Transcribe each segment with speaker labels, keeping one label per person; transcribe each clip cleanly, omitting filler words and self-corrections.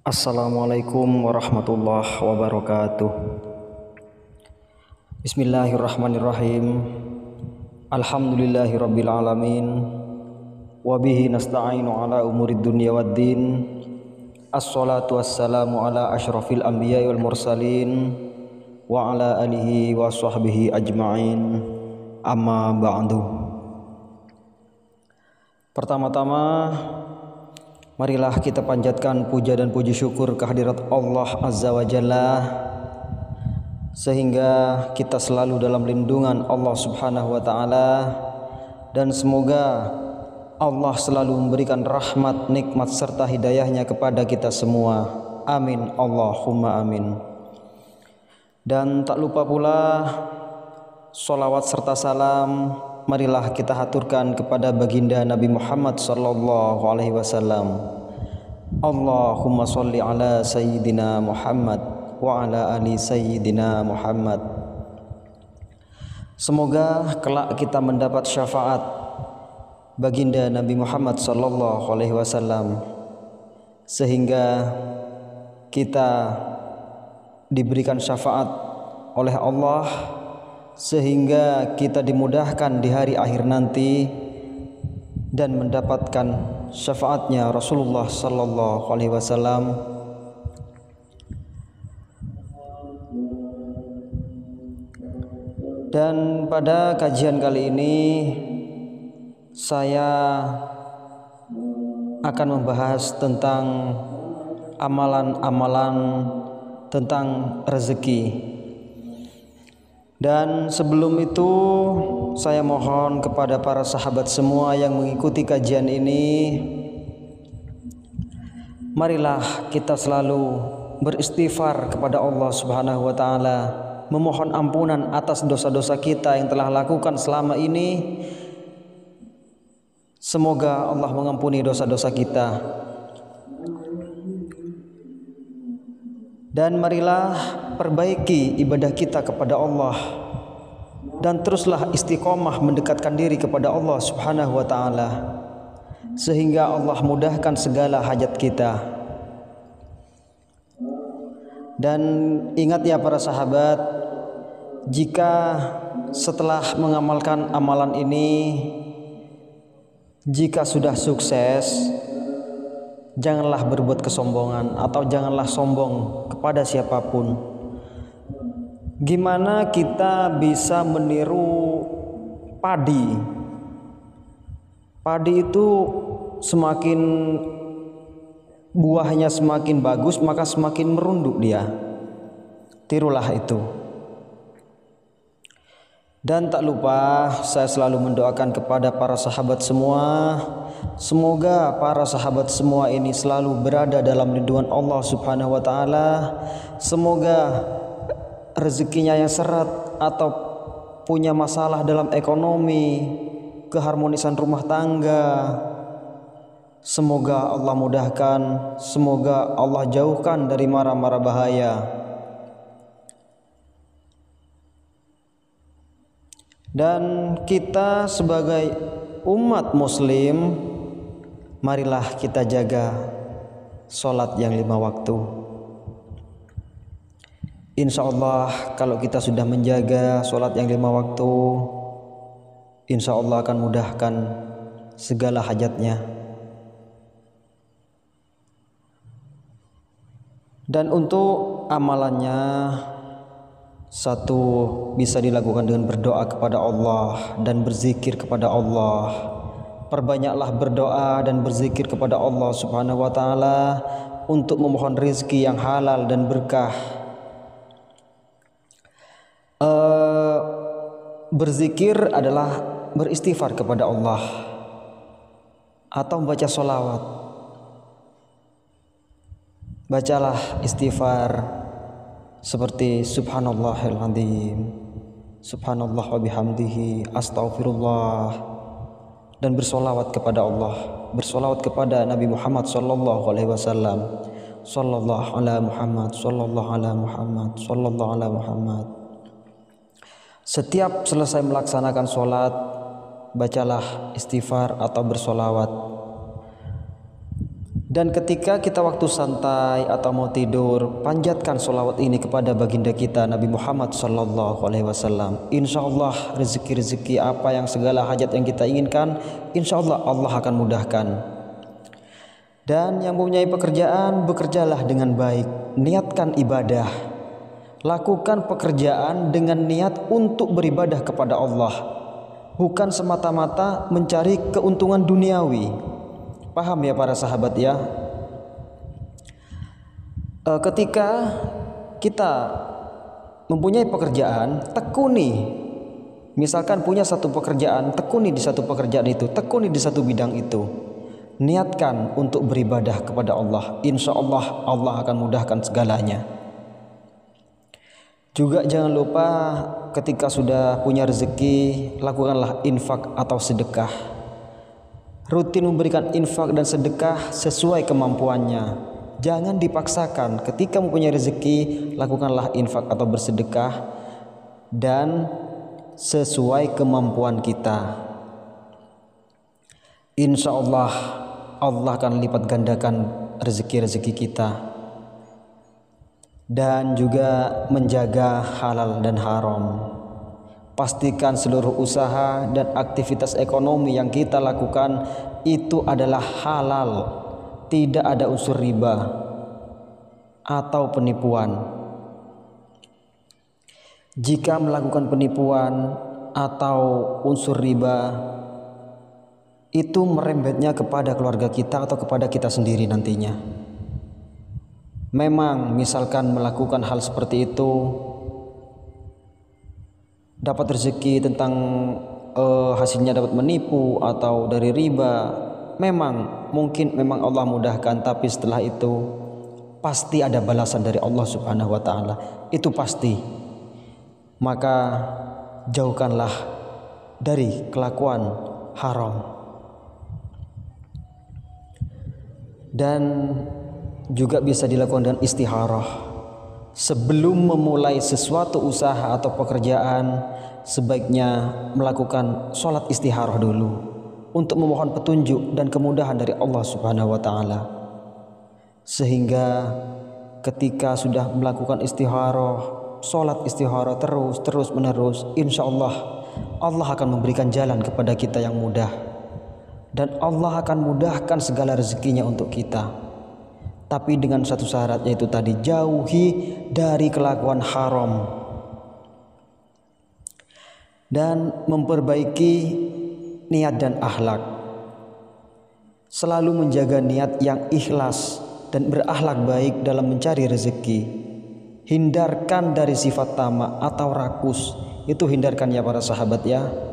Speaker 1: Assalamualaikum warahmatullahi wabarakatuh. Bismillahirrahmanirrahim. Alhamdulillahirabbil alamin. Wabihi nasta'inu ala umurid dunya waddin. Assalatu wassalamu ala asyrafil anbiya'i wal mursalin wa ala alihi wa sahbihi ajma'in. Amma ba'du. Pertama-tama, marilah kita panjatkan puja dan puji syukur kehadirat Allah Azza wa Jalla, sehingga kita selalu dalam lindungan Allah Subhanahu wa Ta'ala, dan semoga Allah selalu memberikan rahmat, nikmat serta hidayahnya kepada kita semua. Amin Allahumma amin. Dan tak lupa pula sholawat serta salam marilah kita haturkan kepada baginda Nabi Muhammad sallallahu alaihi wasallam. Allahumma sholli ala sayyidina Muhammad wa ala ali sayyidina Muhammad. Semoga kelak kita mendapat syafaat baginda Nabi Muhammad sallallahu alaihi wasallam, sehingga kita diberikan syafaat oleh Allah, sehingga kita dimudahkan di hari akhir nanti dan mendapatkan syafaatnya Rasulullah sallallahu alaihi wasallam. Dan pada kajian kali ini saya akan membahas tentang amalan-amalan tentang rezeki. Dan sebelum itu saya mohon kepada para sahabat semua yang mengikuti kajian ini, marilah kita selalu beristighfar kepada Allah Subhanahu wa Ta'ala, memohon ampunan atas dosa-dosa kita yang telah lakukan selama ini. Semoga Allah mengampuni dosa-dosa kita. Dan marilah perbaiki ibadah kita kepada Allah, dan teruslah istiqomah mendekatkan diri kepada Allah Subhanahu wa Ta'ala, sehingga Allah mudahkan segala hajat kita. Dan ingat ya para sahabat, jika setelah mengamalkan amalan ini, jika sudah sukses, janganlah berbuat kesombongan atau janganlah sombong kepada siapapun. Gimana kita bisa meniru padi? Padi itu semakin buahnya semakin bagus, maka semakin merunduk dia. Tirulah itu. Dan tak lupa saya selalu mendoakan kepada para sahabat semua, semoga para sahabat semua ini selalu berada dalam lindungan Allah Subhanahu wa Ta'ala. Semoga rezekinya yang seret atau punya masalah dalam ekonomi, keharmonisan rumah tangga, semoga Allah mudahkan, semoga Allah jauhkan dari mara-mara bahaya. Dan kita sebagai umat muslim, marilah kita jaga sholat yang 5 waktu. Insya Allah kalau kita sudah menjaga sholat yang 5 waktu, insya Allah akan mudahkan segala hajatnya. Dan untuk amalannya, satu, bisa dilakukan dengan berdoa kepada Allah dan berzikir kepada Allah. Perbanyaklah berdoa dan berzikir kepada Allah Subhanahu wa Ta'ala untuk memohon rezeki yang halal dan berkah. Berzikir adalah beristighfar kepada Allah atau membaca sholawat. Bacalah istighfar seperti subhanallahil azim, subhanallah wa bihamdihi, astaghfirullah, dan bersolawat kepada Allah, bersolawat kepada Nabi Muhammad sallallahu alaihi wasallam, sallallahu ala Muhammad, sallallahu ala Muhammad, sallallahu ala Muhammad. Setiap selesai melaksanakan sholat, bacalah istighfar atau bersolawat. Dan ketika kita waktu santai atau mau tidur, panjatkan sholawat ini kepada baginda kita Nabi Muhammad SAW. Insya Allah rezeki-rezeki apa yang segala hajat yang kita inginkan, insya Allah Allah akan mudahkan. Dan yang mempunyai pekerjaan, bekerjalah dengan baik, niatkan ibadah, lakukan pekerjaan dengan niat untuk beribadah kepada Allah, bukan semata-mata mencari keuntungan duniawi. Paham ya para sahabat ya? Ketika kita mempunyai pekerjaan, tekuni. Misalkan punya satu pekerjaan, tekuni di satu pekerjaan itu, tekuni di satu bidang itu. Niatkan untuk beribadah kepada Allah. Insya Allah Allah akan mudahkan segalanya. Juga jangan lupa ketika sudah punya rezeki, lakukanlah infak atau sedekah. Rutin memberikan infak dan sedekah sesuai kemampuannya. Jangan dipaksakan. Ketika mempunyai rezeki, lakukanlah infak atau bersedekah dan sesuai kemampuan kita. Insya Allah Allah akan lipat gandakan rezeki-rezeki kita. Dan juga menjaga halal dan haram. Pastikan seluruh usaha dan aktivitas ekonomi yang kita lakukan itu adalah halal, tidak ada unsur riba atau penipuan. Jika melakukan penipuan atau unsur riba, itu merembetnya kepada keluarga kita atau kepada kita sendiri nantinya. Memang misalkan melakukan hal seperti itu, dapat rezeki tentang hasilnya dapat menipu atau dari riba, memang Allah mudahkan, tapi setelah itu pasti ada balasan dari Allah Subhanahu wa taala. Itu pasti. Maka jauhkanlah dari kelakuan haram. Dan juga bisa dilakukan dengan istikharah. Sebelum memulai sesuatu usaha atau pekerjaan, sebaiknya melakukan sholat istikharah dulu untuk memohon petunjuk dan kemudahan dari Allah Subhanahu wa taala. Sehingga ketika sudah melakukan istikharah, sholat istikharah terus menerus, insya Allah Allah akan memberikan jalan kepada kita yang mudah, dan Allah akan mudahkan segala rezekinya untuk kita. Tapi dengan satu syarat, yaitu tadi, jauhi dari kelakuan haram dan memperbaiki niat dan akhlak. Selalu menjaga niat yang ikhlas dan berakhlak baik dalam mencari rezeki. Hindarkan dari sifat tamak atau rakus. Itu hindarkan ya para sahabat ya.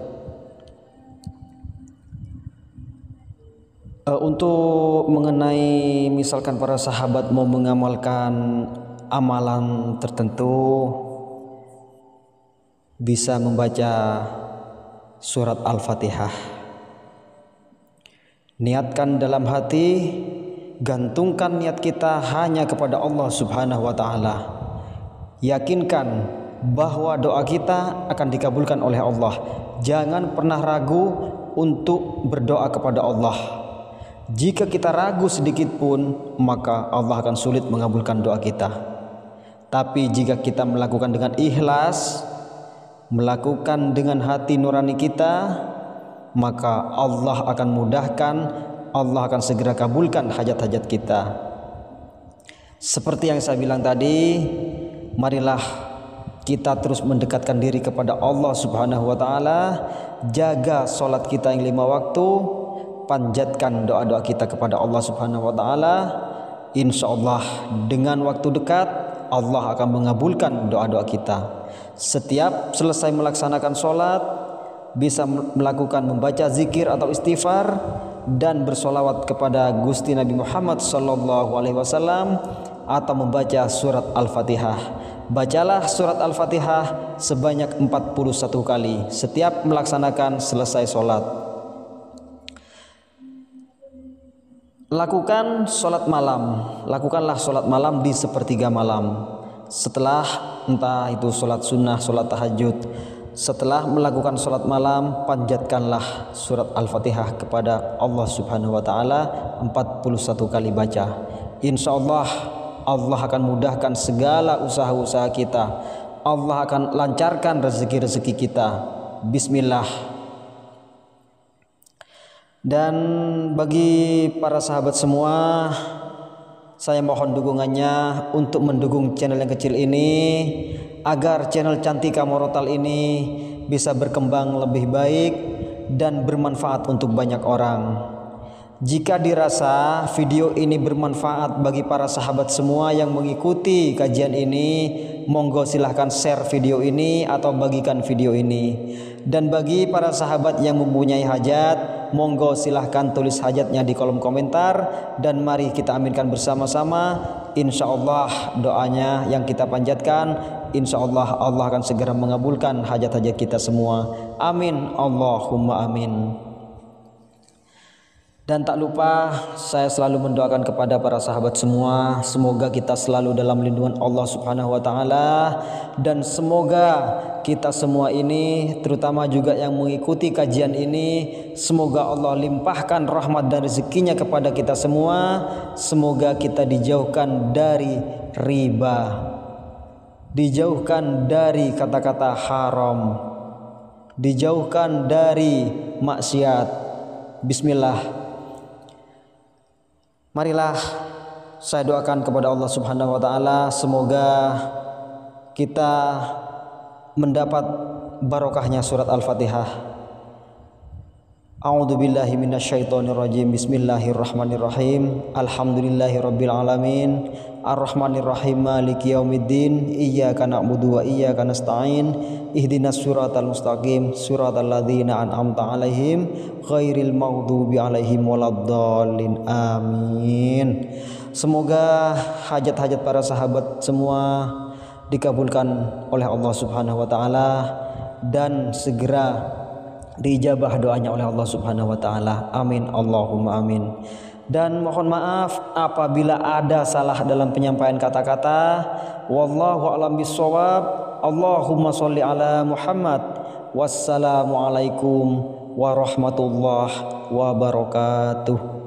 Speaker 1: Untuk mengenai misalkan para sahabat mau mengamalkan amalan tertentu, bisa membaca surat Al-Fatihah. Niatkan dalam hati, gantungkan niat kita hanya kepada Allah Subhanahu wa taala. Yakinkan bahwa doa kita akan dikabulkan oleh Allah. Jangan pernah ragu untuk berdoa kepada Allah. Jika kita ragu sedikit pun, maka Allah akan sulit mengabulkan doa kita. Tapi jika kita melakukan dengan ikhlas, melakukan dengan hati nurani kita, maka Allah akan mudahkan, Allah akan segera kabulkan hajat-hajat kita. Seperti yang saya bilang tadi, marilah kita terus mendekatkan diri kepada Allah Subhanahu wa taala, jaga sholat kita yang 5 waktu, panjatkan doa-doa kita kepada Allah Subhanahu wa taala. Insya Allah dengan waktu dekat Allah akan mengabulkan doa-doa kita. Setiap selesai melaksanakan sholat, bisa melakukan membaca zikir atau istighfar dan bersolawat kepada Gusti Nabi Muhammad SAW, atau membaca surat Al-Fatihah. Bacalah surat Al-Fatihah sebanyak 41 kali setiap melaksanakan selesai sholat. Lakukanlah sholat malam di sepertiga malam. Setelah entah itu sholat sunnah, sholat tahajud, Setelah melakukan sholat malam, panjatkanlah surat Al-Fatihah kepada Allah Subhanahu wa Ta'ala 41 kali baca. Insya Allah, Allah akan mudahkan segala usaha-usaha kita. Allah akan lancarkan rezeki-rezeki kita. Bismillah. Dan bagi para sahabat semua, saya mohon dukungannya untuk mendukung channel yang kecil ini agar channel Cantika Morotal ini bisa berkembang lebih baik dan bermanfaat untuk banyak orang. Jika dirasa video ini bermanfaat bagi para sahabat semua yang mengikuti kajian ini, monggo silahkan share video ini atau bagikan video ini. Dan bagi para sahabat yang mempunyai hajat, monggo silahkan tulis hajatnya di kolom komentar dan mari kita aminkan bersama-sama. Insya Allah doanya yang kita panjatkan, insya Allah Allah akan segera mengabulkan hajat-hajat kita semua. Amin, Allahumma amin. Dan tak lupa saya selalu mendoakan kepada para sahabat semua, semoga kita selalu dalam lindungan Allah Subhanahu wa Ta'ala, dan semoga kita semua ini, terutama juga yang mengikuti kajian ini, semoga Allah limpahkan rahmat dan rezekinya kepada kita semua. Semoga kita dijauhkan dari riba, dijauhkan dari kata-kata haram, dijauhkan dari maksiat. Bismillah. Marilah saya doakan kepada Allah Subhanahu wa Ta'ala, semoga kita mendapat barokahnya surat Al-Fatihah. A'udzubillahi minasyaitonirrajim. Bismillahirrahmanirrahim. Alhamdulillahirabbil alamin. Arrahmanirrahim. Maliki yaumiddin. Iyyaka na'budu wa iyyaka nasta'in. Ihdinas siratal mustaqim. Siratal ladzina an'amta 'alaihim ghairil maghdubi 'alaihim waladdallin. Amin. Semoga hajat-hajat para sahabat semua dikabulkan oleh Allah Subhanahu wa Ta'ala dan segera diijabah doanya oleh Allah Subhanahu wa Ta'ala. Amin, Allahumma amin. Dan mohon maaf apabila ada salah dalam penyampaian kata-kata. Wallahu a'lam bishawab. Allahumma sholli ala Muhammad. Wassalamualaikum warahmatullahi wabarakatuh.